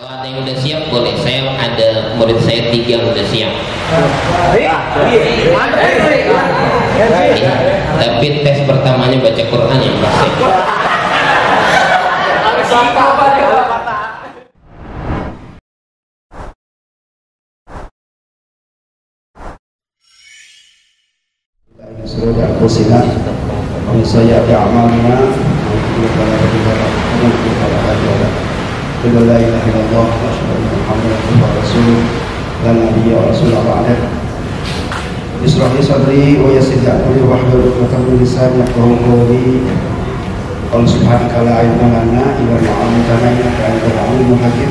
ada yang udah siap boleh. Saya ada murid saya 3 yang udah siap. Tapi tes pertamanya baca Quran yang pasti. Seluruh al-Qusina Saya amalina La ilaha illallah wa asyhadu anna Muhammadan rasulullah la nabiyya wa rasulullah ba'da. Ishrah li sadri wa yassir li amri wahlul 'uqdatam min lisani yafqahu qawli. Qul subhanaka la ilma lana illa ma 'allamtana innaka antal 'alimul hakim.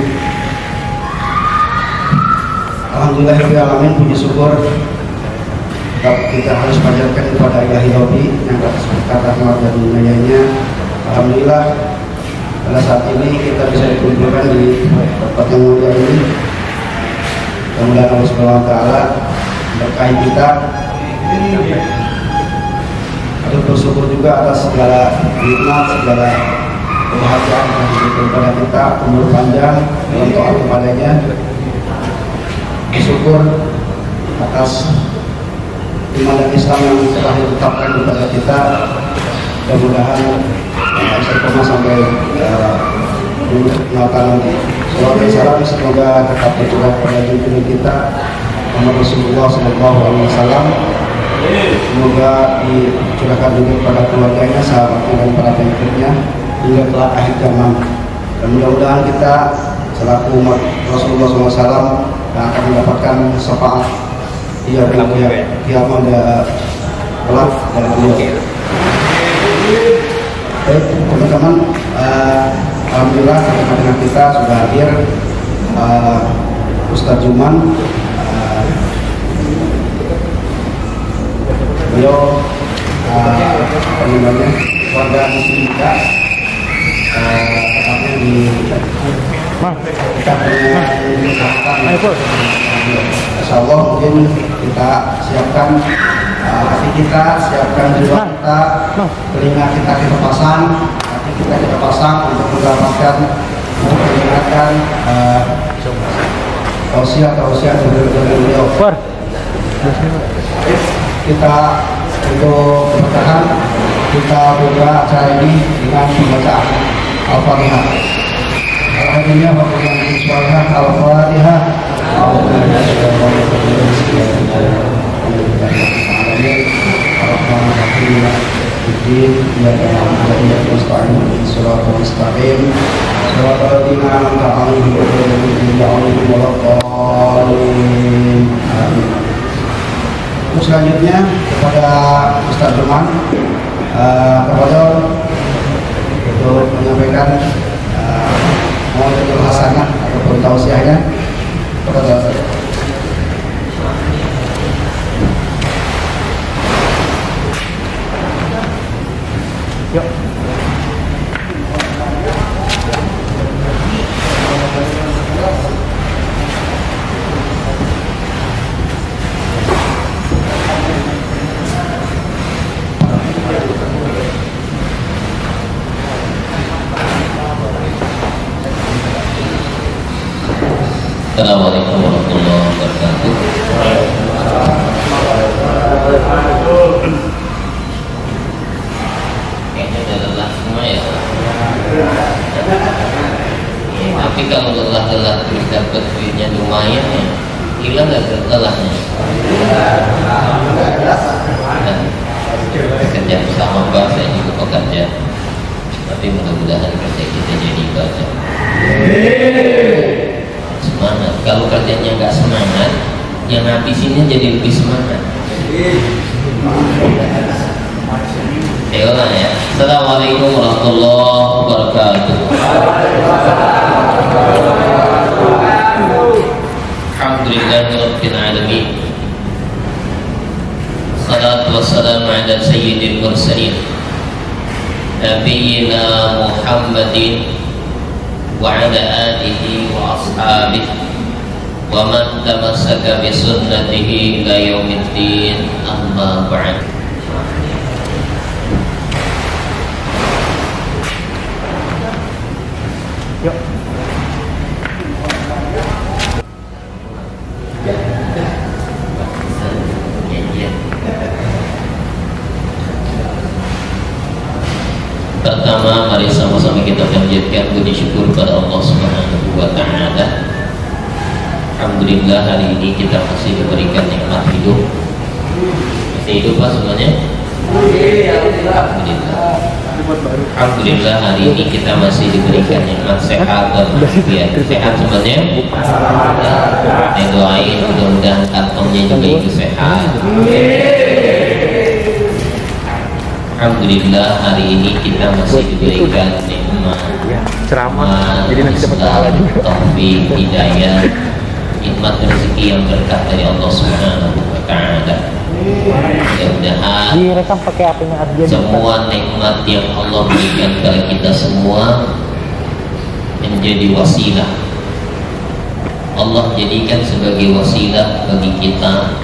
Alhamdulillahirabbil alamin, puji syukur kita harus panjatkan kepada Ilahi Rabbi yang atas berkat rahmat dan inayahnya. Alhamdulillah pada saat ini kita bisa dikumpulkan di tempat yang mulia ini. Mudah-mudahan Allah Subhanahu wa taala berkahi kita. Harus bersyukur juga atas segala nikmat, segala kebahagiaan yang diberikan kepada kita, umur panjang dalam taat kepadanya. Bersyukur atas iman dan Islam yang telah ditetapkan kepada kita. Mudah-mudahan istiqomah sampai Natal nanti. Salawat salam semoga tetap tercurah pada junjungan kita Muhammad Rasulullah SAW. Semoga dicurahkan juga kepada keluarganya, sahabatnya dan para pengikutnya hingga kelak akhir zaman. Dan mudah-mudahan kita selaku umat Rasulullah SAW yang akan mendapatkan syafaat kiamat kelak dalam beliau. Baik teman-teman, alhamdulillah tengah-tengah kita sudah hadir Ustadz Juman. Beliau warga muslim juga, tepatnya di Insyaallah mungkin kita siapkan hati kita, siapkan jiwa kita, telinga kita pasang, hati kita pasang untuk mendapatkan, mendengarkan tausiah dari beliau. Kita untuk bertahan, kita buka acara ini dengan pembacaan Al-Fatihah. Alhamdulillah wa bihamdihi Al-Fatihah. Selanjutnya kepada Ustadz Juman kepada untuk menyampaikan mau hasanah ataupun tausiahnya kepada Ustadz. Yuk. Assalamualaikum warahmatullahi wabarakatuh. Kayaknya udah lelah semua ya. Tapi kalau lelah-lelah terus dapat duitnya lumayan ya, hilang nggak lelahnya? Kerja sama Pak, saya juga pekerja. Tapi mudah-mudahan kerja kita jadi ibadah. Semangat. Kalau kerjanya nggak semangat, yang ngabisinnya jadi lebih semangat. Ayolah ya. Assalamualaikum warahmatullahi wabarakatuh. Alhamdulillahirabbil alamin. Salatu wassalamu ala sayyidil mursalin Nabiyyina Muhammadin wa ala alihi wa ashabihi wa man tamassaka bi sunnatihi ila yaumiddin, amma ba'd. Yuk. pertama mari sama-sama kita panjatkan puji syukur pada Allah Subhanahu wa taala. Alhamdulillah hari ini kita masih diberikan nikmat hidup. Masih hidup Pak semuanya? Alhamdulillah. Alhamdulillah hari ini kita masih diberikan nikmat sehat dan walafiat. Sehat semuanya? Saya doain mudah-mudahan kantongnya juga ikut sehat. Alhamdulillah hari ini kita masih diberikan nikmat ceramah, jadi nanti dapat pahala juga. taufik, hidayah, nikmat rezeki yang berkah dari Allah Subhanahu wa taala. Mudah-mudahan Direkam pakai HP-nya Arjen. semua nikmat yang Allah berikan kepada kita semua menjadi wasilah. Allah jadikan sebagai wasilah bagi kita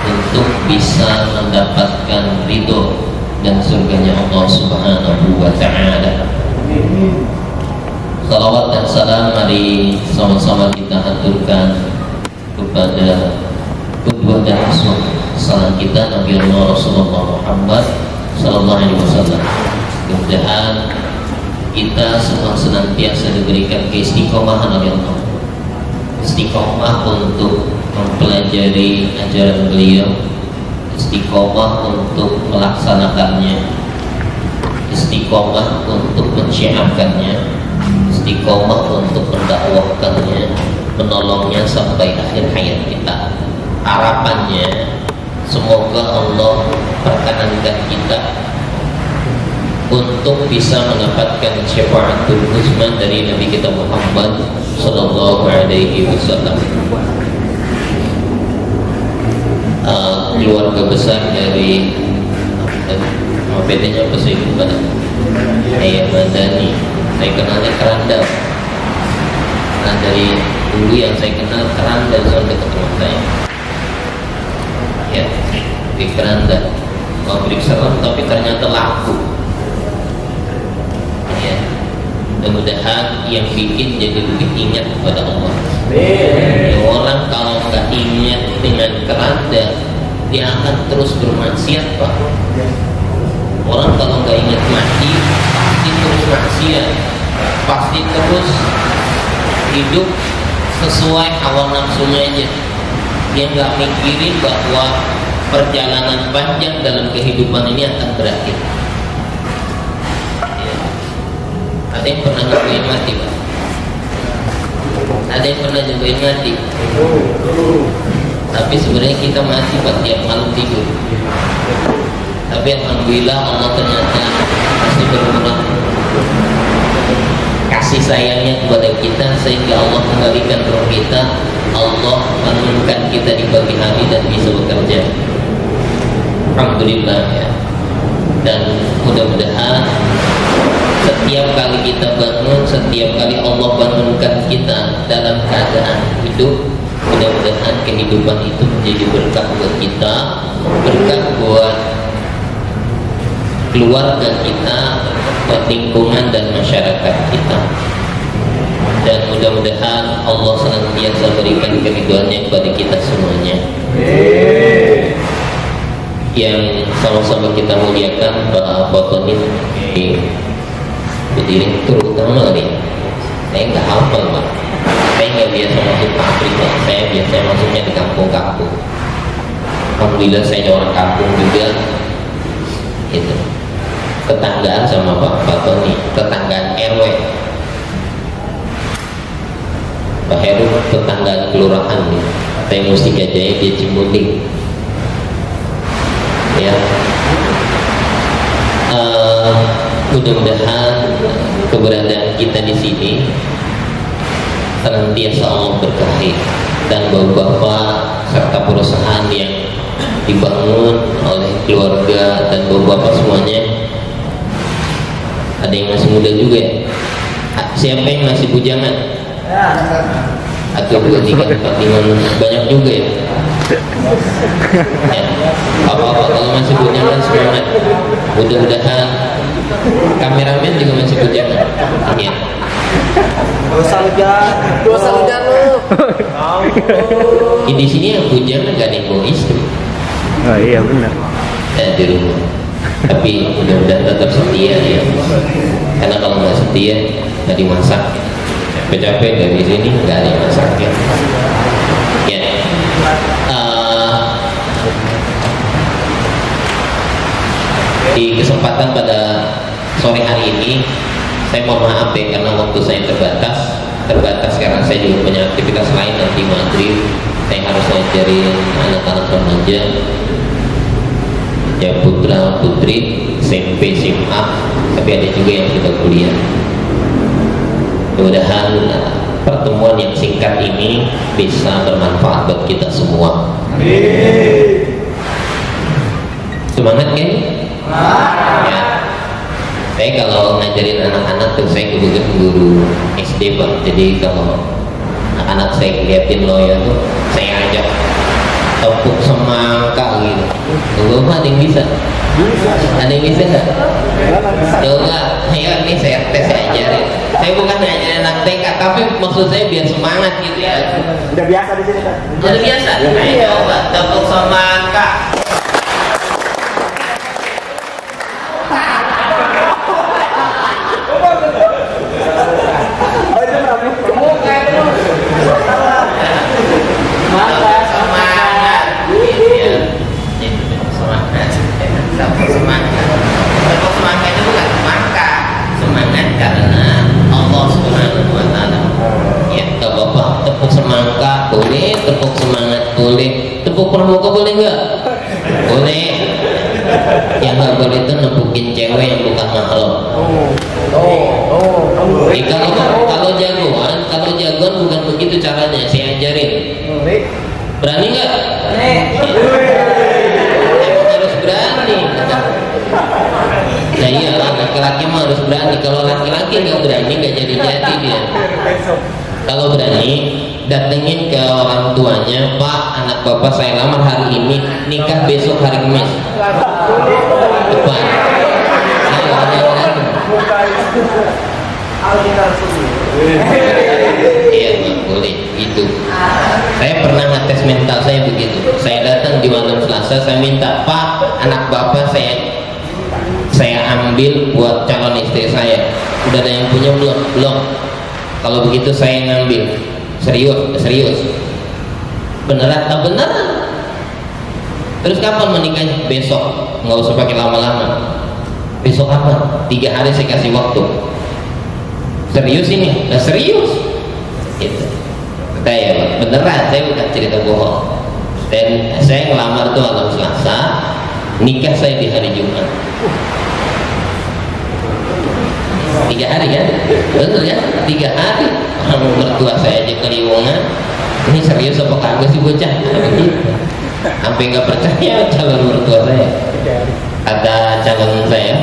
untuk bisa mendapatkan ridho dan surganya Allah Subhanahu wa taala. Salawat dan salam mari sama-sama kita aturkan kepada qudwah dan uswah salam kita Nabi Allah Rasulullah Muhammad sallallahu alaihi wasallam. Mudah-mudahan kita semua senantiasa diberikan keistiqomahan oleh Allah. Istiqomah untuk mempelajari ajaran beliau, istiqomah untuk melaksanakannya, istiqomah untuk mensyiarkannya, istiqomah untuk mendakwahkannya, menolongnya sampai akhir hayat kita. Harapannya semoga Allah perkenankan kita untuk bisa mendapatkan syafaatul uzma dari Nabi kita Muhammad sallallahu alaihi wasallam. Keluarga besar dari PT-nya apa sih Pak? Ayah Madani. Saya kenalnya Keranda. Nah dari dulu yang saya kenal Keranda sampai ketemu saya. Ya, di Keranda. Pabrik serem tapi ternyata laku. Ya, mudah-mudahan yang bikin jadi lebih ingat kepada Allah. Ya, orang kalau nggak ingat dengan Keranda, dia akan terus bermaksiat Pak. Orang kalau nggak ingat mati pasti terus maksiat, pasti terus hidup sesuai hawa nafsunya aja. Dia nggak mikirin bahwa perjalanan panjang dalam kehidupan ini akan berakhir. Ya. Ada yang pernah nyobain mati Pak? Ada yang pernah nyobain mati? Tapi sebenarnya kita mati Pak tiap malam tidur. Tapi alhamdulillah Allah ternyata masih bermurah kasih sayangnya kepada kita sehingga Allah kembalikan roh kita, Allah bangunkan kita di pagi hari dan bisa bekerja. Alhamdulillah ya. Dan mudah-mudahan setiap kali kita bangun, setiap kali Allah bangunkan kita dalam keadaan hidup, mudah-mudahan kehidupan itu menjadi berkah buat kita, berkah buat keluarga kita, buat lingkungan dan masyarakat kita. Dan mudah-mudahan Allah senantiasa berikan keridhoannya kepada kita semuanya. Yang sama-sama kita muliakan Pak Botonin direktur utama kali. Saya nggak hafal Pak. Saya nggak biasa masuk pabrik Pak. Saya biasa masuknya di kampung-kampung. Alhamdulillah saya orang kampung juga. Itu tetanggaan sama Pak Tony, tetanggaan RW. Pak Heru tetanggaan kelurahan nih. Saya mesti Jaya, dia Cimuting. Ya, mudah-mudahan keberadaan kita di sini senantiasa Allah berkahi dan bapak-bapak serta perusahaan yang dibangun oleh keluarga dan bapak-bapak semuanya. Ada yang masih muda juga ya? Siapa yang masih bujangan? Atau 2, 3, 4, 5 banyak juga ya? Ya, apa-apa kalau masih bujangan semangat. Mudah-mudahan kameramen juga masih bujangan. Ya. Dosa hujan lu. Di sini yang bujangan gak ada yang bawa istri. Oh iya benar. Di rumah. Tapi mudah-mudahan tetap setia ya, karena kalau nggak setia nggak dimasak, capek-capek dari sini nggak ada yang masak ya. Di kesempatan pada sore hari ini saya mohon maaf ya, karena waktu saya terbatas karena saya juga punya aktivitas lain. Nanti maghrib saya harus ngajarin anak-anak remaja ya, putra putri SMP SMA, tapi ada juga yang sudah kuliah. Mudah-mudahan pertemuan yang singkat ini bisa bermanfaat buat kita semua. Semangat kan? Ya. Saya kalau ngajarin anak-anak tuh, saya kebetulan guru SD Pak, jadi kalau anak-anak saya liatin loyo tuh saya ajak tepuk semangka gitu. Bapak ada yang bisa? Ada yang bisa nggak? Coba, ayo nih saya tes, saya ajarin. Saya bukan ngajarin anak TK, tapi maksud saya biar semangat gitu ya. Udah biasa di sini kan? Udah biasa. Ayo coba tepuk semangka. Tepuk semangat boleh, tepuk pramuka boleh nggak? Boleh. Yang nggak boleh itu nepukin cewek yang bukan mahram. Kalau jagoan bukan begitu caranya, saya ajarin. Berani nggak? Emang harus berani. Nah iya, laki-laki mah harus berani. Kalau laki-laki nggak berani nggak jadi-jadi dia. Kalau berani, datengin ke orang tuanya, Pak, anak bapak saya lamar hari ini, nikah besok hari Kamis. Depan. Ayo, ada. Iya, nggak boleh itu. Saya pernah ngetes mental saya begitu. Saya datang di malam Selasa, saya minta, Pak, anak bapak saya ambil buat calon istri saya. Udah ada yang punya belum? Belum. Kalau begitu saya ngambil. Serius. Beneran? Beneran. Terus kapan menikahnya? Besok. Nggak usah pakai lama-lama. Besok apa? 3 hari saya kasih waktu. Serius ini? Nah, serius. Gitu. Saya beneran, saya bukan cerita bohong. Dan saya ngelamar tuh malam Selasa, nikah saya di hari Jumat. 3 hari kan? Betul ya? 3 hari. Orang mertua saya aja keliwungan. Ini serius apa kagak sih bocah? Sampai nggak percaya calon mertua saya. Kata calon saya,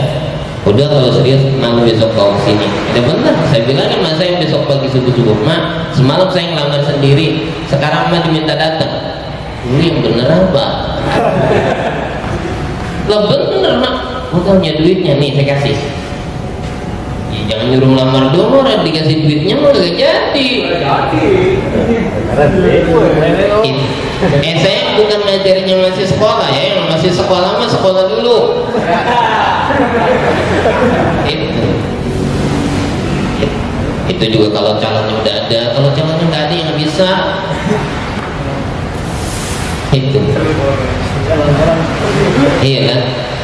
udah kalau serius malam besok kau sini. Udah benar. Saya bilangin mas saya besok pagi subuh. Mak, semalam saya ngelamar sendiri. Sekarang mah diminta datang. Ini yang bener apa? Lah bener mak. Udah punya duitnya nih saya kasih. Jangan nyuruh ngelamar dong, orang dikasih duitnya mau gak jadi. Saya bukan ngajarin yang masih sekolah ya, yang masih sekolah mah sekolah dulu. Itu juga kalau calonnya udah ada, kalau calonnya nggak ada yang bisa. Itu. Iya kan?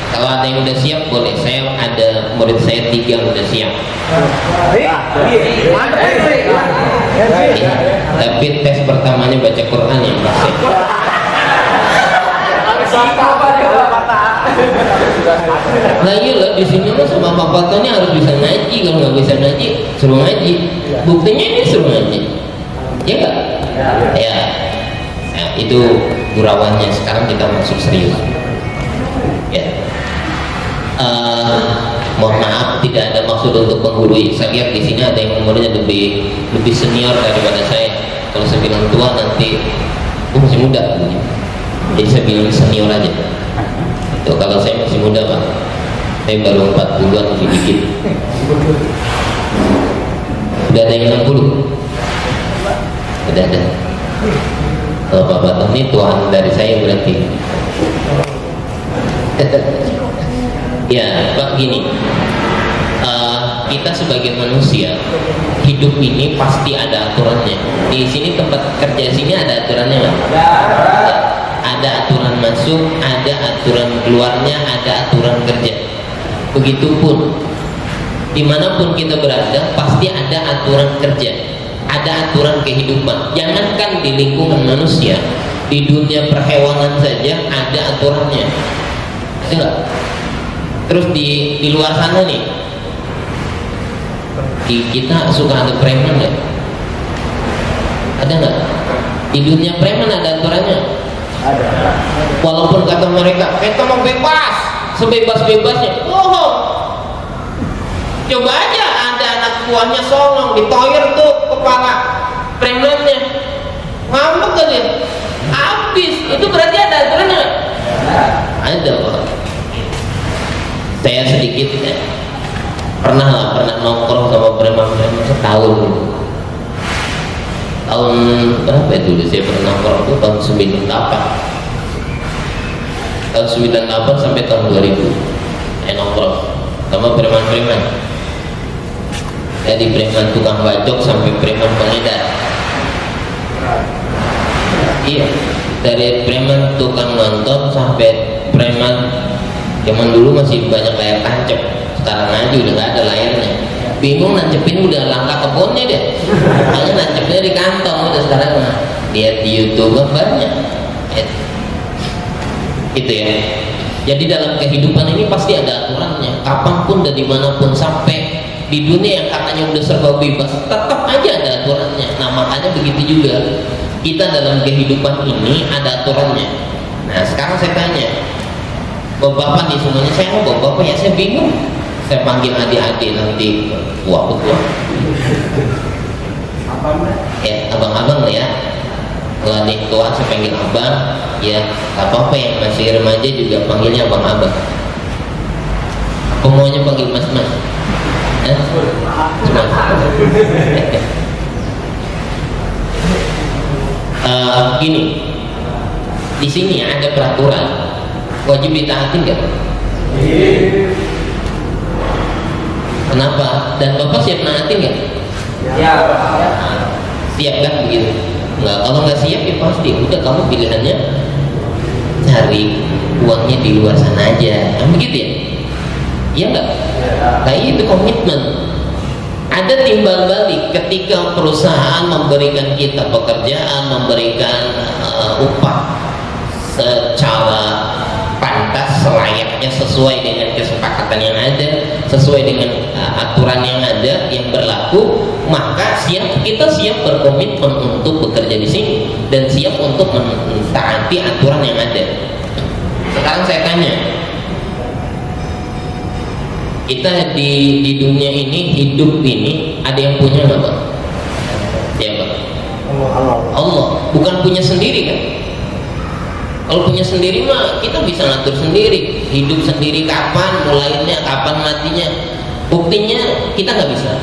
Kalau ada yang udah siap boleh. Saya ada murid saya 3 yang udah siap. Tapi tes pertamanya baca Quran yang pasti. Nah iya lah, di sini mah sama Pak Tony harus bisa ngaji. Kalau nggak bisa ngaji, suruh ngaji. Buktinya ini suruh ngaji. Ya nggak? Ya. Nah, itu gurauannya. Sekarang kita masuk serius. Ya. Mohon maaf, tidak ada maksud untuk menggurui. Saya lihat di sini ada yang umurnya lebih senior daripada saya. Kalau saya bilang tua nanti masih muda. Jadi saya bilang senior aja. Itu kalau saya masih muda Pak. Saya baru 40-an, masih dikit. Udah ada yang 60? Udah ada. Kalau Bapak Tony tuan dari saya berarti. Ya, Pak, gini, kita sebagai manusia hidup ini pasti ada aturannya. Di sini tempat kerja sini ada aturannya nggak? Ada aturan masuk, ada aturan keluarnya, ada aturan kerja. Begitupun dimanapun kita berada pasti ada aturan kerja, ada aturan kehidupan. Jangankan di lingkungan manusia, di dunia perhewanan saja ada aturannya. Enggak? Terus di luar sana nih, kita suka ada preman nggak? Ada nggak? Di dunia preman ada aturannya. Ada. Walaupun kata mereka, kita mau bebas, sebebas-bebasnya, bohong. Coba aja ada anak buahnya songong, ditoyer tuh kepala premannya, ngambek kan dia, habis. Itu berarti ada aturannya. Ada, Pak. Saya sedikit ya, pernah nongkrong sama preman-preman setahun gitu. Tahun berapa itu dulu saya pernah nongkrong itu tahun 98. Tahun 98 sampai tahun 2000 saya nongkrong sama preman-preman. Jadi preman tukang bacok sampai preman pengedar. Iya, dari preman tukang nonton sampai preman, zaman dulu masih banyak layar tancap, sekarang aja udah nggak ada layarnya. Bingung nancepin, udah langka kebunnya deh. Hanya nancepnya di kantong udah sekarang. Lihat di YouTube banyak. Gitu ya. Jadi dalam kehidupan ini pasti ada aturannya. Kapanpun dan dimanapun, sampai di dunia yang katanya udah serba bebas, tetap aja ada aturannya. Nah makanya begitu juga kita dalam kehidupan ini ada aturannya. Nah sekarang saya tanya, bapak-bapak nih semuanya, saya mau bapak-bapak ya, saya bingung. Saya panggil adik-adik nanti tua-tua. Ya abang-abang lah ya. Kalau adik tua saya panggil abang, ya apa-apa yang masih remaja juga panggilnya abang-abang. Apa maunya panggil mas-mas? Gini, di sini ada peraturan, wajib ditaati nggak? Kenapa? Dan bapak siap naati nggak? Ya. Siap kan begitu? Nggak, kalau nggak siap ya pasti udah kamu pilihannya cari uangnya di luar sana aja, kan begitu ya? Iya nggak? Nah itu komitmen. Ada timbal balik ketika perusahaan memberikan kita pekerjaan, memberikan upah secara pantas, selayaknya, sesuai dengan kesepakatan yang ada, sesuai dengan aturan yang ada, yang berlaku, maka kita siap berkomitmen untuk bekerja di sini dan siap untuk mentaati aturan yang ada. Sekarang saya tanya, kita di dunia ini, hidup ini, ada yang punya nggak, Pak? Ya, Pak. Allah. Bukan punya sendiri kan? Kalau punya sendiri mah kita bisa ngatur sendiri, hidup sendiri, kapan mulainya, kapan matinya. Buktinya kita nggak bisa.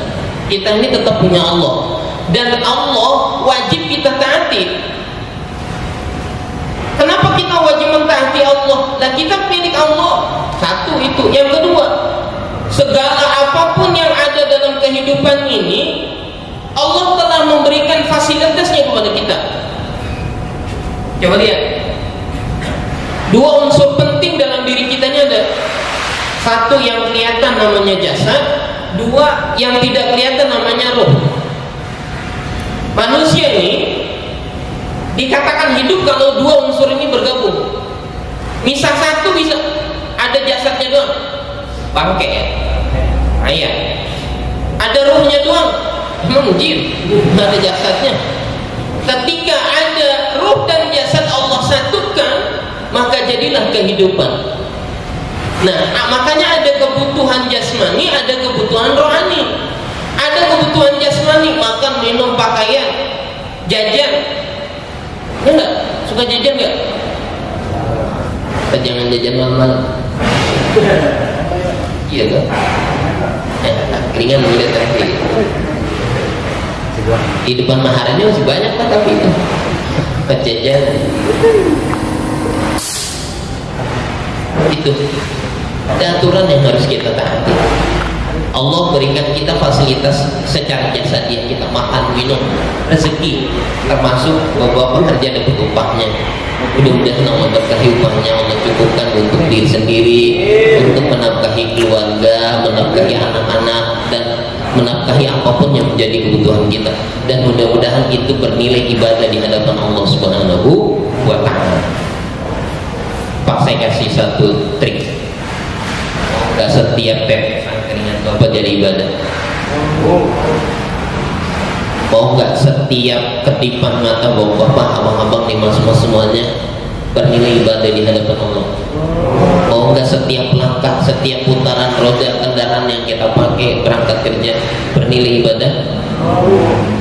Kita ini tetap punya Allah, dan Allah wajib kita taati. Kenapa kita wajib mentaati Allah? Dan kita milik Allah. Satu itu. Yang kedua, segala apapun yang ada dalam kehidupan ini, Allah telah memberikan fasilitasnya kepada kita. Coba lihat. Dua unsur penting dalam diri kita ini ada. Satu yang kelihatan namanya jasad, dua yang tidak kelihatan namanya ruh. Manusia ini dikatakan hidup kalau dua unsur ini bergabung. Misal satu bisa ada jasadnya doang, bangke ya, ayah. Ada ruhnya doang, emang jin, nggak ada jasadnya. Ketika ada ruh dan jasad Allah satukan, maka jadilah kehidupan. Nah, makanya ada kebutuhan jasmani, ada kebutuhan rohani. Ada kebutuhan jasmani, makan, minum, pakaian, jajan. Ya enggak? Suka jajan enggak? Jangan jajan malam-malam. Iya kan? Keringan udah terakhir. Di depan maharanya masih banyak kan, tapi itu jajan. Itu Ada aturan yang harus kita taati. Allah berikan kita fasilitas secara jasa dia, kita makan, minum, rezeki, termasuk beberapa kerja dapat upahnya. Mudah-mudahan Allah berkahi upahnya, Allah cukupkan untuk diri sendiri, untuk menafkahi keluarga, menafkahi anak-anak, dan menafkahi apapun yang menjadi kebutuhan kita. Dan mudah-mudahan itu bernilai ibadah di hadapan Allah Subhanahu wa Ta'ala. Pak, saya kasih satu trik. Gak setiap keringat Bapak jadi ibadah. Mau gak setiap ketipan mata Bapak, abang-abang, nih mas-mas semuanya bernilai ibadah di hadapan Allah? Mau gak setiap langkah, setiap putaran roda kendaraan yang kita pakai berangkat kerja bernilai ibadah?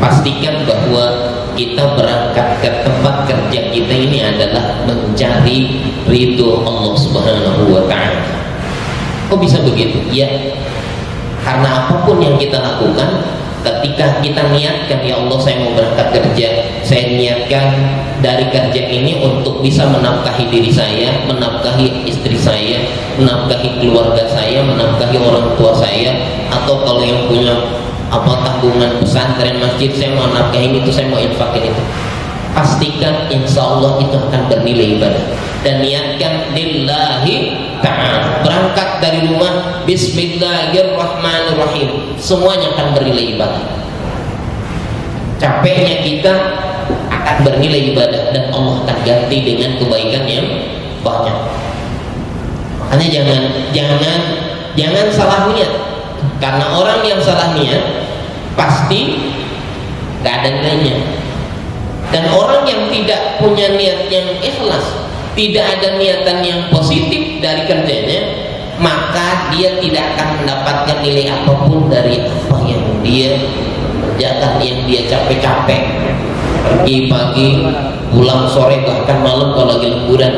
Pastikan bahwa kita berangkat ke tempat kerja kita ini adalah mencari ridho Allah Subhanahu wa Ta'ala. Kok bisa begitu? Ya, karena apapun yang kita lakukan, ketika kita niatkan, ya Allah saya mau berangkat kerja, saya niatkan dari kerja ini untuk bisa menafkahi diri saya, menafkahi istri saya, menafkahi keluarga saya, menafkahi orang tua saya, atau kalau yang punya tanggungan pesantren, masjid, saya mau nafkahin itu, saya mau infakin itu. Pastikan insya Allah itu akan bernilai ibadah. Dan niatkan lillahi ta'ala, berangkat dari rumah bismillahirrahmanirrahim, semuanya akan bernilai ibadah. Capeknya kita akan bernilai ibadah, dan Allah akan ganti dengan kebaikan yang banyak. Makanya jangan salah niat, karena orang yang salah niat pasti gak ada nilainya. Dan orang yang tidak punya niat yang ikhlas, tidak ada niatan yang positif dari kerjanya, maka dia tidak akan mendapatkan nilai apapun dari apa yang dia kerjakan, yang dia capek-capek pergi pagi, pulang sore, bahkan malam kalau lagi lemburan.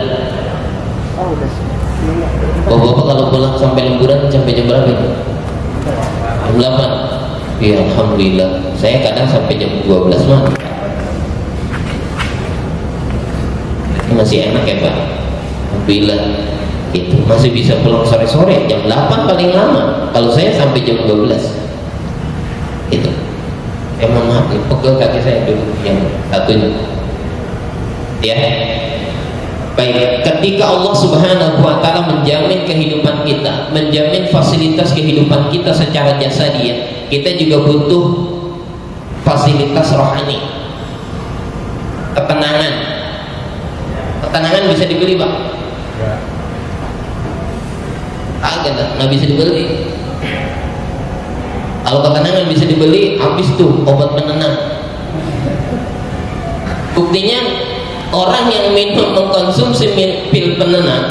Bapak-bapak kalau pulang sampai lemburan sampai jam berapa ini? Jam 8. Ya alhamdulillah, saya kadang sampai jam 12 malam. Masih enak ya Pak, alhamdulillah itu masih bisa pulang sore-sore jam 8 paling lama. Kalau saya sampai jam 12 itu. Mohon maaf nih, pegel kaki saya dulu yang satunya ya. Baik, ketika Allah Subhanahu wa Ta'ala menjamin kehidupan kita, menjamin fasilitas kehidupan kita secara jasadiah, kita juga butuh fasilitas rohani, ketenangan. Ketenangan bisa dibeli Pak? Nggak bisa dibeli. Kalau ketenangan bisa dibeli, habis tuh obat penenang. Buktinya orang yang minum mengkonsumsi pil penenang,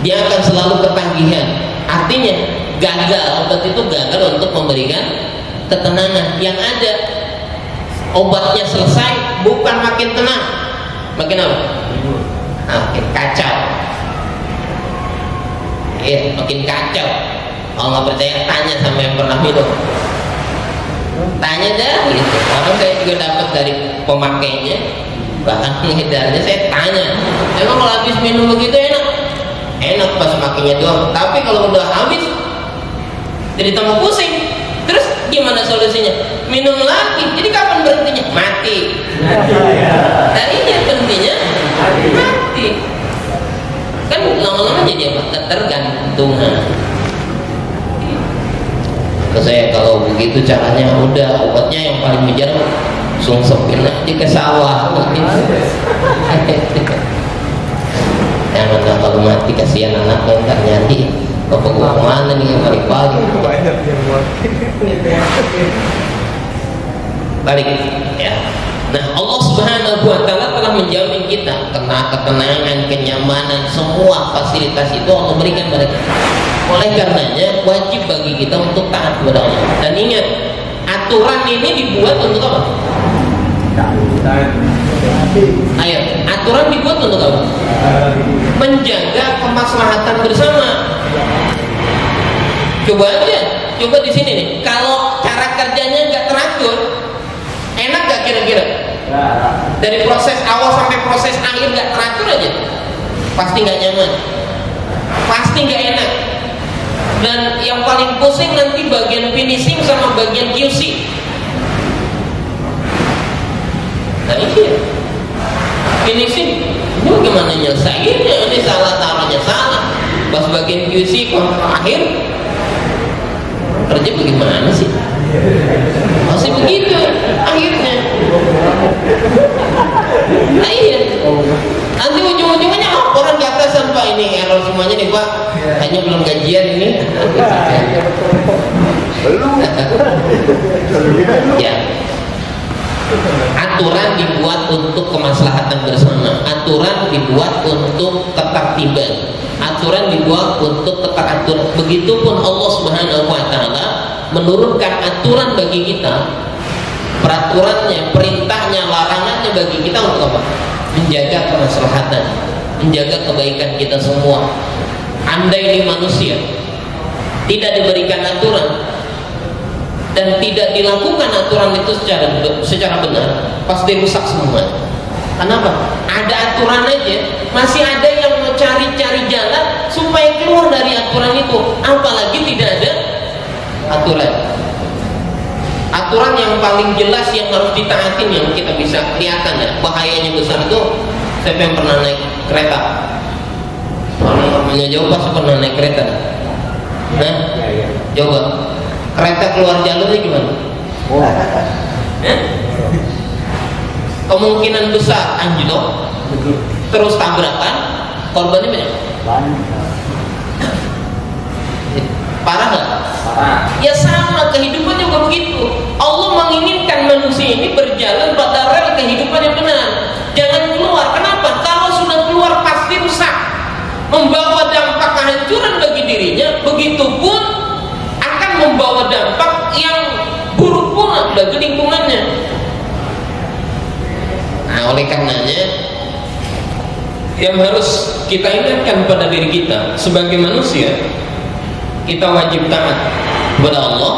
dia akan selalu ketagihan. Artinya gagal, obat itu gagal untuk memberikan ketenangan. Yang ada obatnya selesai, bukan makin tenang, makin apa? Makin kacau. Iya, makin kacau. Kalau nggak percaya tanya sama yang pernah minum. Tanya dah gitu. Orang saya juga dapat dari pemakainya, bahkan pengedarnya saya tanya, emang kalau habis minum begitu enak? Enak pas makainya doang. Tapi kalau udah habis, jadi tambah pusing. Terus gimana solusinya? Minum lagi. Jadi kapan berhentinya? Mati. Tadinya berhentinya mati. Kan lama-lama jadi apa? Ketergantungan. Terus saya kalau begitu caranya udah obatnya yang paling bijak, sungsepin aja ke sawah. Jangan kalau mati kasihan anaknya ntar nyari. Bapak gua kemana nih yang pagi-pagi? Balik ya. Nah, Allah Subhanahu wa Ta'ala telah menjamin kita ketenangan, kenyamanan, semua fasilitas itu Allah berikan pada kita. Oleh karenanya wajib bagi kita untuk taat kepada Allah. Dan ingat, aturan ini dibuat untuk apa? Ayo, aturan dibuat untuk apa? Menjaga kemaslahatan bersama. Coba aja, coba di sini nih. Kalau cara kerjanya nggak teratur, enak gak kira-kira? Dari proses awal sampai proses akhir gak teratur aja, pasti gak nyaman, pasti gak enak. Dan yang paling pusing nanti bagian finishing sama bagian QC. Nah iya, finishing ini bagaimana nyelesainnya, ini salah taruhnya salah. Pas bagian QC akhir kerja bagaimana sih? Masih begitu akhirnya. Nah iya, nanti ujung-ujungnya laporan ke atasan, Pak ini error semuanya nih Pak, hanya belum gajian ini. Belum. Ya. Aturan dibuat untuk kemaslahatan bersama, aturan dibuat untuk ketertiban, aturan dibuat untuk keteraturan. Begitupun Allah Subhanahu wa taala menurunkan aturan bagi kita, peraturannya, perintahnya, larangannya bagi kita untuk apa? Menjaga kemaslahatan, menjaga kebaikan kita semua. Andai ini manusia tidak diberikan aturan dan tidak dilakukan aturan itu secara benar, pasti rusak semua. Kenapa? Ada aturan aja, masih ada yang mau cari-cari jalan supaya keluar dari aturan itu. Apalagi tidak ada aturan. Aturan yang paling jelas yang harus ditaatin, yang kita bisa kelihatan ya, bahayanya besar itu. Siapa yang pernah naik kereta? Orang-orangnya jauh pasti pernah naik kereta. Nah, coba kereta keluar jalurnya gimana? Kemungkinan besar anjlok, terus tabrakan, korbannya banyak. Parah nggak? Ya sama, kehidupan juga begitu. Allah menginginkan manusia ini berjalan pada rel kehidupan yang benar. Jangan keluar. Kenapa? Kalau sudah keluar pasti rusak, membawa dampak kehancuran bagi dirinya. Begitupun akan membawa dampak yang buruk pula bagi lingkungannya. Nah, oleh karenanya yang harus kita ingatkan pada diri kita sebagai manusia, kita wajib taat kepada Allah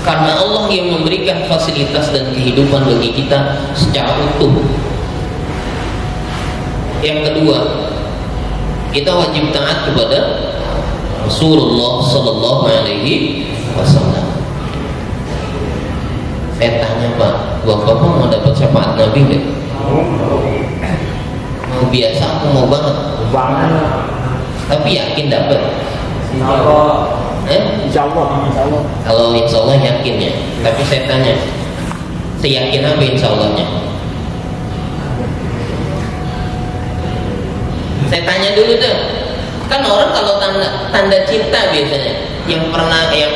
karena Allah yang memberikan fasilitas dan kehidupan bagi kita secara utuh. Yang kedua, kita wajib taat kepada Rasulullah Sallallahu Alaihi Wasallam. Saya tanya Pak, Bapak mau dapat syafaat Nabi nggak? Mau biasa, aku mau banget. Tapi yakin dapat? Insya Allah. Kalau insya Allah yakin ya. Tapi saya tanya, seyakin apa insya Allahnya? Saya tanya dulu deh. Kan orang kalau tanda cinta biasanya, yang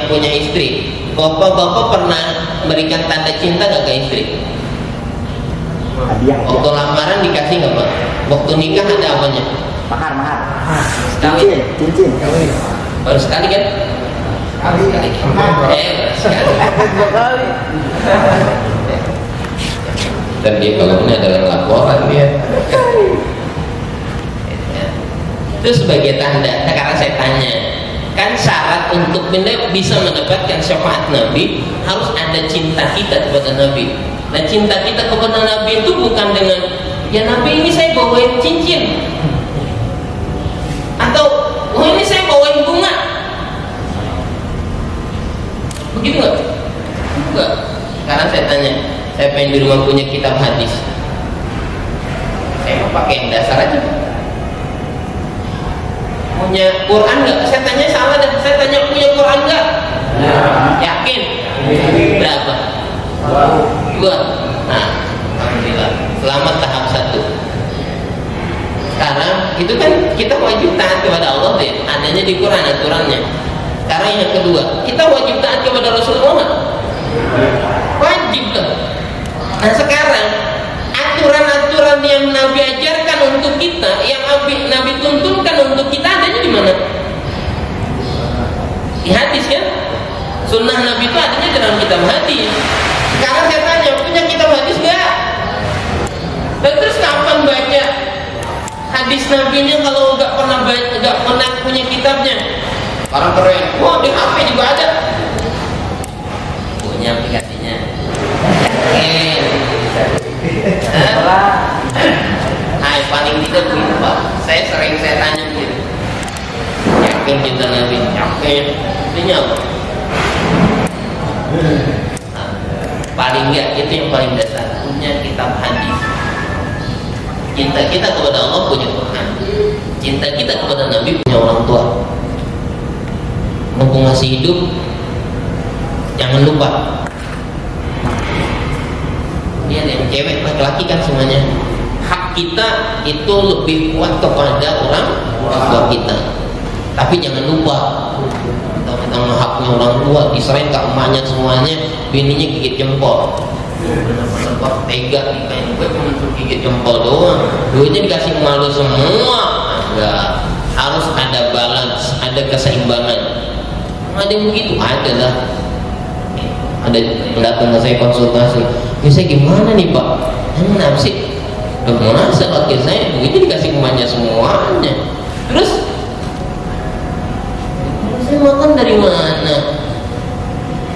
punya istri, bapak-bapak pernah berikan tanda cinta nggak ke istri? Waktu lamaran dikasih nggak Pak? Waktu nikah ada apanya? Mahar. Cincin. Baru sekali kan? Sekali. Sekali. Dan dia kalau ini adalah laporan dia. Itu sebagai tanda. Nah, karena saya tanya, kan syarat untuk bisa mendapatkan syafaat Nabi harus ada cinta kita kepada Nabi. Nah, cinta kita kepada Nabi itu bukan dengan ya Nabi ini saya bawain cincin, atau oh ini saya bawain bunga, begitu nggak? Enggak. Sekarang saya tanya, saya pengen di rumah punya kitab hadis, saya mau pakai yang dasar aja. Punya Quran nggak? Saya tanya salah dan saya tanya punya Quran nggak? Ya. Yakin? Berapa? 2. Nah, alhamdulillah. Selamat tahap 1. Sekarang itu kan kita wajib taat kepada Allah deh. Adanya di Quran aturannya. Sekarang yang kedua, kita wajib taat kepada Rasulullah. Wajib kan? Nah sekarang aturan-aturan yang Nabi ajarkan untuk kita, yang Nabi tuntunkan untuk kita adanya di mana? Di hadis kan? Sunnah Nabi itu adanya dalam kitab hadis. Sekarang saya tanya, punya kitab hadis nggak? Dan terus kapan baca hadis Nabi-nya kalau nggak pernah punya kitabnya? Orang keren, wah di HP juga ada. Punya aplikasinya. Paling tidak begitu Pak. Saya tanya begitu. saking cinta Nabi, yakin. Artinya apa? Nah, paling enggak itu yang paling dasar, punya kitab hadis. Cinta kita kepada Allah punya Quran, cinta kita kepada Nabi punya orang tua. Mumpung masih hidup, jangan lupa. Dia yang cewek, laki-laki kan semuanya. Hak kita itu lebih kuat kepada orang tua kita. Tapi jangan lupa, tentang haknya orang tua diserahin ke emaknya semuanya, bininya gigit jempol. Benar-benar tega nikahin gue cuma gigit jempol doang, duitnya dikasih malu semua. Enggak, harus ada balance, ada keseimbangan. Ada yang begitu, ada lah. Ada yang datang ke saya konsultasi, saya gimana nih Pak? Kenapa sih? Udah merasa laki saya begitu dikasih emaknya semuanya. Terus saya makan dari mana?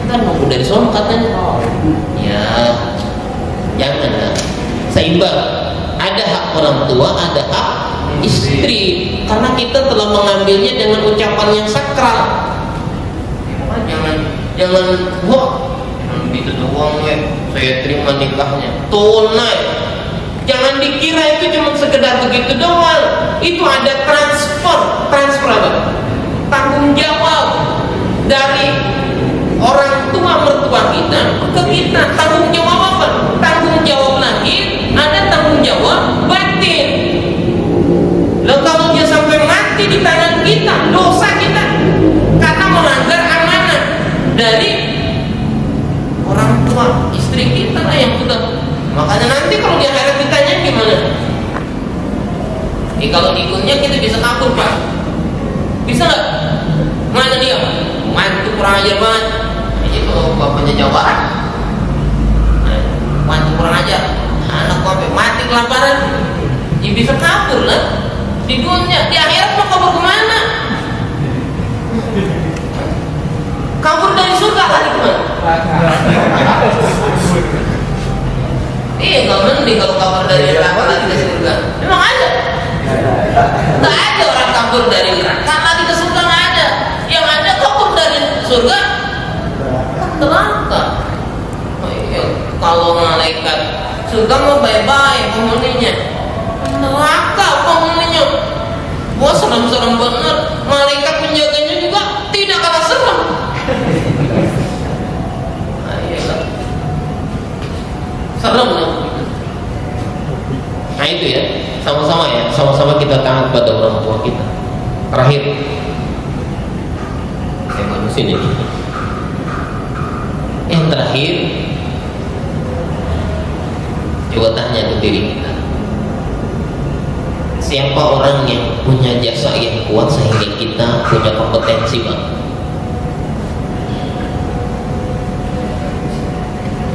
Ntar nunggu dari sono katanya. Ya, janganlah. Seimbang. Ada hak orang tua, ada hak istri. Karena kita telah mengambilnya dengan ucapan yang sakral. Jangan wah itu doang saya terima nikahnya tunai. Jangan dikira itu cuma sekedar begitu doang. Itu ada transfer apa? Tanggung jawab dari orang tua mertua kita ke kita. Tanggung jawab apa? Tanggung jawab lahir, ada tanggung jawab batin. Lalu kalau dia sampai mati di tangan kita, dosa kita karena melanggar amanah dari orang tua, istri kita lah yang sudah. Makanya nanti kalau di akhirat ditanya gimana? Kalau ikutnya kita bisa kabur Pak, bisa nggak? Mana dia? Mantu kurang ajar banget. Itu bapaknya jawaban. Mantu kurang ajar. Anak sampai mati kelaparan. Ya bisa kabur lah. Di dunia, di akhirat mau kabur kemana? Kabur dari surga lari kemana? Iya, nggak mending kalau kabur dari neraka lari ke surga. Memang ada? Nggak ada orang kabur dari neraka lari ke surga, nggak ada. Yang ada kabur dari surga neraka. Oh, iya. Kalau malaikat surga mau bye-bye penghuninya, neraka penghuninya. Wah serem-serem bener. Malaikat penjaganya juga tidak kalah serem. Serem lah. Nah itu ya, sama-sama kita taat pada orang tua kita. Terakhir, saya mau sini. Yang terakhir, coba tanya ke diri kita. Siapa orang yang punya jasa yang kuat sehingga kita punya kompetensi Bang?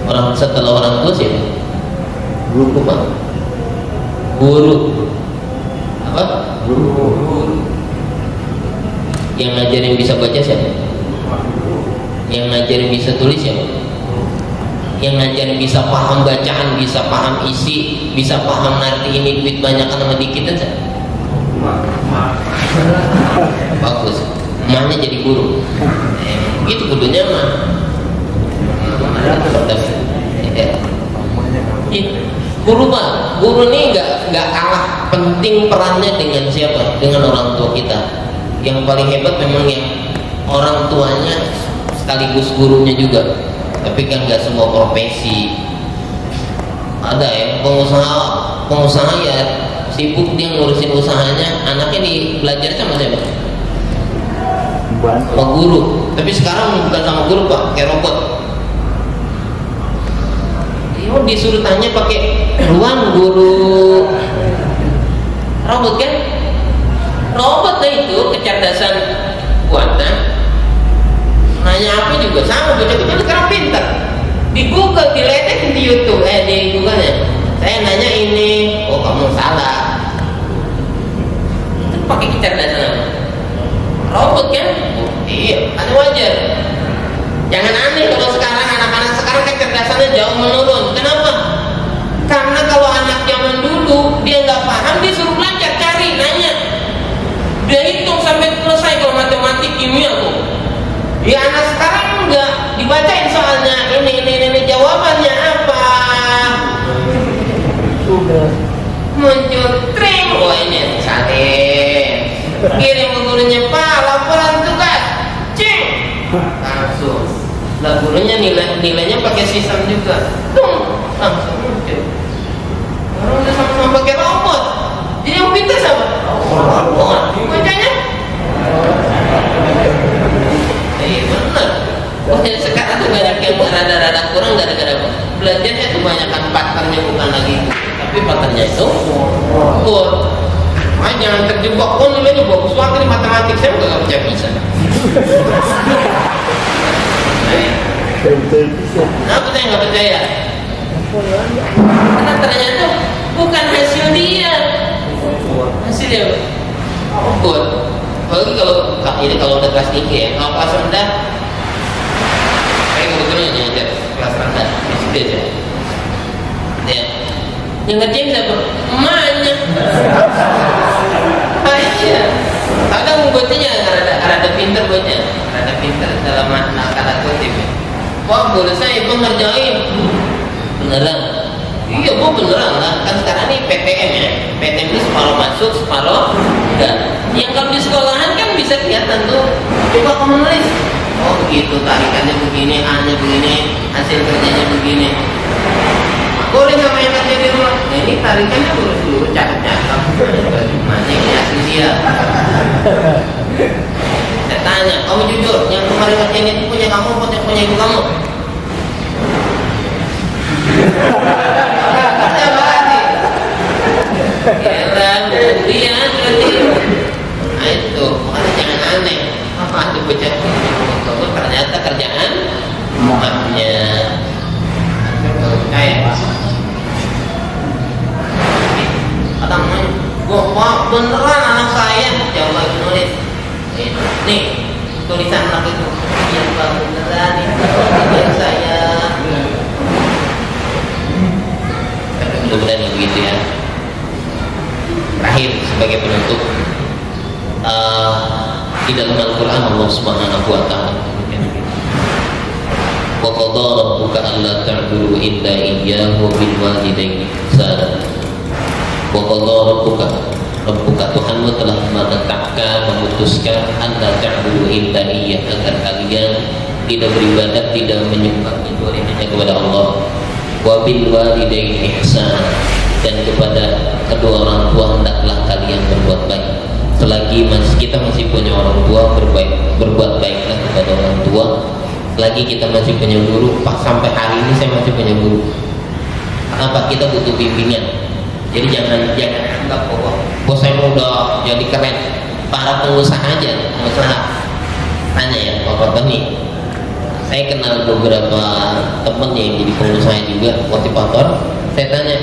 Orang setelah orang tua siapa? Guru Bang. Guru. Apa? Guru. Yang ngajarin bisa baca siapa? Yang ngajarin bisa tulis siapa? Yang ngajarin bisa paham bacaan, bisa paham isi, bisa paham nanti ini duit banyak sama dikit aja. Bagus. Emaknya jadi guru. Begitu kudunya mah. Guru Pak, guru ini nggak kalah penting perannya dengan siapa? Dengan orang tua kita. Yang paling hebat memang yang orang tuanya sekaligus gurunya juga. Tapi kan nggak semua profesi. Ada ya pengusaha ya sibuk dia ngurusin usahanya, anaknya belajar sama siapa? Sama guru. Tapi sekarang bukan sama guru Pak, kayak robot. Disuruh tanya pakai ruang guru robot kan? Robot itu kecerdasan buatan. Nanya apa juga sama, bocah-bocah sekarang pintar. Di Google, diletekin di YouTube, di Google ya. Saya nanya ini, oh kamu salah. Itu pakai kecerdasan apa? Robot kan? Oh, iya, kan wajar. Jangan aneh kalau sekarang anak-anak sekarang kecerdasannya jauh menurun. Kenapa? Karena kalau anak zaman dulu dia nggak paham, dia suruh belajar, cari, nanya, dia hitung sampai selesai. Kalau Muncul tring, wah ini salin. Kirim ke gurunya, Pak, laporan tugas. Cing, langsung. Lah gurunya nilainya pakai sistem juga. Langsung muncul. Orang udah sama-sama pakai robot. Jadi yang pintar siapa? Robot. Bacanya? Benar. Pokoknya sekarang tuh banyak yang rada-rada kurang gara-gara belajarnya kebanyakan patternnya bukan lagi, tapi patternnya itu robot. Jangan terjebak, nilainya bagus banget di matematik, saya nggak bisa. Kenapa saya nggak percaya? Karena ternyata bukan hasil dia, hasilnya robot. Apalagi kalau udah kelas tinggi ya, kalau kelas rendah, saya kebetulan ngajar kelas rendah, SD aja. Ya, yang ngerjain siapa? Emaknya. Iya. Kadang buatnya rada pinter buatnya, rada pinter dalam makna kata kutip. Wah, boleh saya bang ngerjain? Beneran? Iya, bu beneran lah. Kan sekarang ini PTM ya. PTM ini separuh masuk, separuh enggak. Yang kalau di sekolahan kan bisa kelihatan tuh. Coba kamu nulis. Oh begitu, tarikannya begini, A-nya begini, hasil kerjanya begini. Boleh sama yang kerja di rumah. Nah, ini tarikannya lurus dulu, cakep-cakep. Mana ini asli dia? Saya tanya, kamu jujur, yang kemarin kerjanya itu punya kamu, punya ibu kamu? Saya berarti. Ya, dia berarti. Nah itu, makanya jangan aneh. Apa itu bocah? Ternyata kerjaan mamanya. Kayak kadang wah beneran anak saya coba nulis nih tulisan anak itu yang beneran itu saya mudah-mudahan yang begitu ya. Terakhir sebagai penutup, di dalam Al-Quran Allah Subhanahu wa Ta'ala wa qadha rabbuka alla ta'budu illa iyyahu bil walidayni ihsana. Wa qadha rabbuka Tuhanmu telah menetapkan, memutuskan alla ta'budu illa iyyahu, agar kalian tidak beribadat, tidak menyembah kecuali hanya kepada Allah. Wa bil walidayni ihsana, dan kepada kedua orang tua hendaklah kalian berbuat baik. Selagi kita masih punya orang tua, berbuat baiklah kepada orang tua. Selagi kita masih punya guru, sampai hari ini saya masih punya guru. Kenapa? Kita butuh bimbingan. Jadi jangan anggap bahwa saya udah jadi keren. Para pengusaha aja, tanya ya, Bapak nih. Saya kenal beberapa temen yang jadi pengusaha juga, motivator. Saya tanya,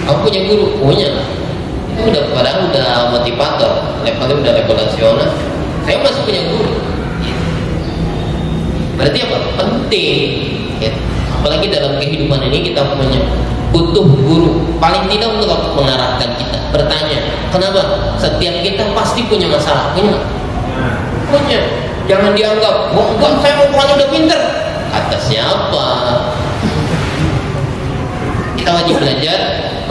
kamu punya guru? Punya. Itu padahal udah motivator, levelnya udah level nasional. Saya masih punya guru. Berarti apa? Penting ya. Apalagi dalam kehidupan ini kita butuh guru, paling tidak untuk mengarahkan kita. Bertanya, kenapa? Setiap kita pasti punya masalah, punya? Punya. Jangan dianggap, oh enggak, saya pokoknya udah pinter. Kata siapa? Kita wajib belajar,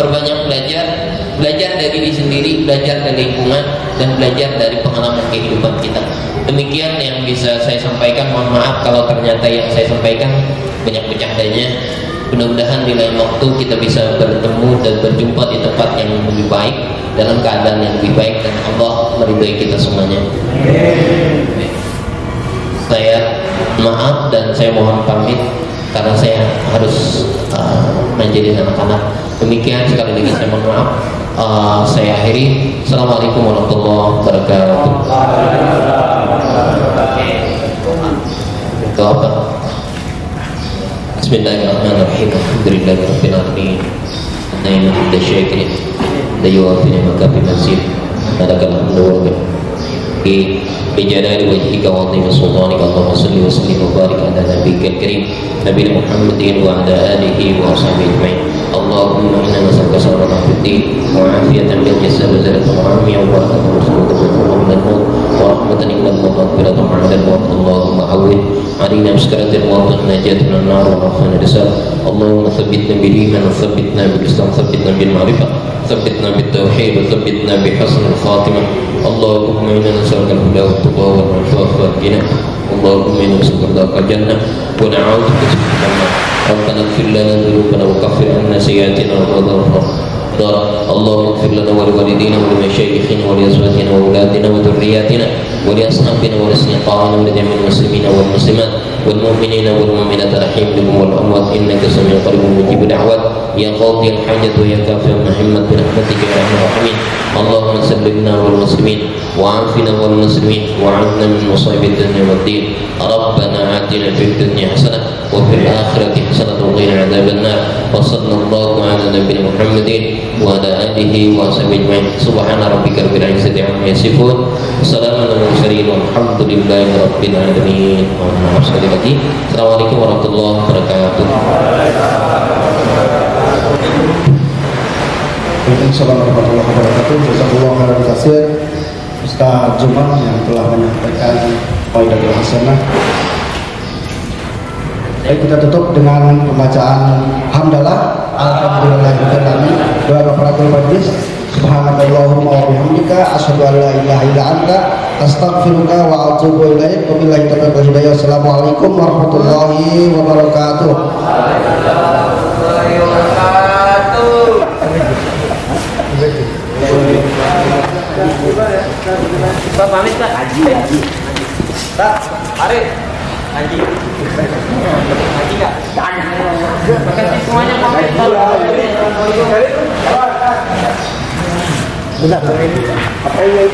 perbanyak belajar dari diri sendiri, belajar dari lingkungan, dan belajar dari pengalaman kehidupan kita. Demikian yang bisa saya sampaikan. Mohon maaf kalau ternyata yang saya sampaikan banyak bercandanya. Mudah-mudahan di lain waktu kita bisa bertemu dan berjumpa di tempat yang lebih baik, dalam keadaan yang lebih baik, dan Allah meridai kita semuanya. Saya maaf dan saya mohon pamit karena saya harus menjadi anak-anak. Demikian, sekali lagi saya mohon maaf. Saya akhiri. Assalamualaikum warahmatullahi wabarakatuh. Itu apa? Bismillahirrahmanirrahim. Alhamdulillahirabbil alamin. Na'im hamda syakirin. La yuwafi ni'maka bi mazid. Lakal hamdu wa بجلال وجهك وعظيم سلطانك اللهم صل وسلم وبارك على نبيك الكريم نبينا محمد وعلى آله وصحبه أجمعين. Allahumma inna nas'aluka salamatan fid din wa 'afiyatan fil jasad wa zalatan wa barakatan wa rahmatan wa rahmatan innahu maghfiratan wa Allahumma awwid علينا بسكرة الموت والنجاة من النار وعافنا الرسالة اللهم ثبتنا بالإيمان وثبتنا بالإسلام ثبتنا بالمعرفة ثبتنا بالتوحيد وثبتنا بحسن الخاتمة اللهم إنا نسألك الهدى والتقى والعفاف والغنى اللهم إنا نسألك رضاك الجنة ونعوذ بك من النار ربنا اغفر لنا ذنوبنا وكفر عنا سيئاتنا اللهم اغفر لنا ولوالدينا ولمشايخنا ولأزواجنا وأولادنا وذرياتنا ولأصحابنا ولأصدقائنا ولجميع المسلمين والمسلمات والمؤمنين والمؤمنات الأحياء منهم والأموات إنك سميع قريب مجيب الدعوات يا قاضي الحاجة ويا كافي المحمد برحمتك يا أرحم الراحمين اللهم سلمنا والمسلمين وعافنا والمسلمين وعنا من مصائب الدنيا والدين ربنا آتنا في الدنيا حسنة وفي الآخرة حسنة وقنا عذاب النار وصلى الله على نبينا محمد وعلى آله وصحبه أجمعين سبحان ربك رب العزة عما يصفون وسلام على المرسلين والحمد لله رب العالمين. Mohon sekali lagi. Assalamualaikum warahmatullahi wabarakatuh. Waalaikumsalam warahmatullahi wabarakatuh. Jazakallahu khairan katsir Ustaz Jumal yang telah menyampaikan faidatul hasanah. Baik, kita tutup dengan pembacaan hamdalah. Alhamdulillahirabbil alamin. Doa kafaratul majlis. Subhanakallahumma wa bihamdika asyhadu an la ilaha illa anta astaghfiruka wa atubu ilaik. Wabillahi taufiq wal hidayah. Assalamualaikum warahmatullahi wabarakatuh. Pak pamit Pak. Haji. Pak, mari. Haji. Haji Kak. Tanya. Makasih semuanya pamit. Benar. Apa itu?